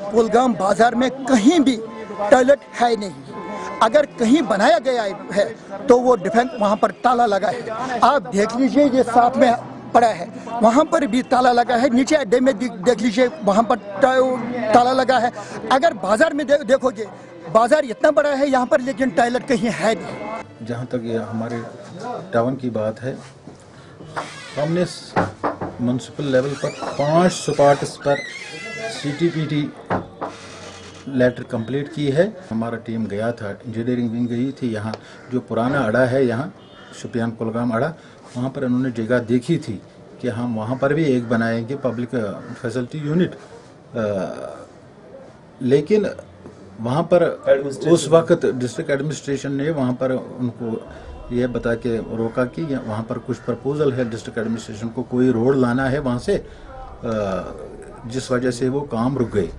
कुलगाम बाजार में कहीं भी टॉयलेट है नहीं। अगर कहीं बनाया गया है तो वो डिफेंस वहाँ पर ताला लगा है। आप देख लीजिए, ये साथ में पड़ा है, वहाँ पर भी ताला लगा है। नीचे अड्डे में देख लीजिए, वहाँ पर ताला लगा है। अगर बाजार में देखोगे, बाजार इतना बड़ा है यहाँ पर, लेकिन टॉयलेट कहीं है नहीं। जहाँ तक ये हमारे टाउन की बात है, हमने म्यूनसिपल लेवल पर 5 स्पॉट्स पर CTPT लेटर कंप्लीट की है। हमारा टीम गया था, इंजीनियरिंग विंग गई थी। यहाँ जो पुराना अड़ा है, यहाँ शुपियान कुलगाम अड़ा, वहाँ पर उन्होंने जगह देखी थी कि हम वहाँ पर भी एक बनाएंगे पब्लिक फैसिलिटी यूनिट, लेकिन वहाँ पर उस वक्त डिस्ट्रिक्ट एडमिनिस्ट्रेशन ने वहाँ पर उनको यह बता के रोका कि वहाँ पर कुछ प्रपोजल है डिस्ट्रिक्ट एडमिनिस्ट्रेशन को, कोई रोड लाना है वहाँ से, जिस वजह से वो काम रुक गए।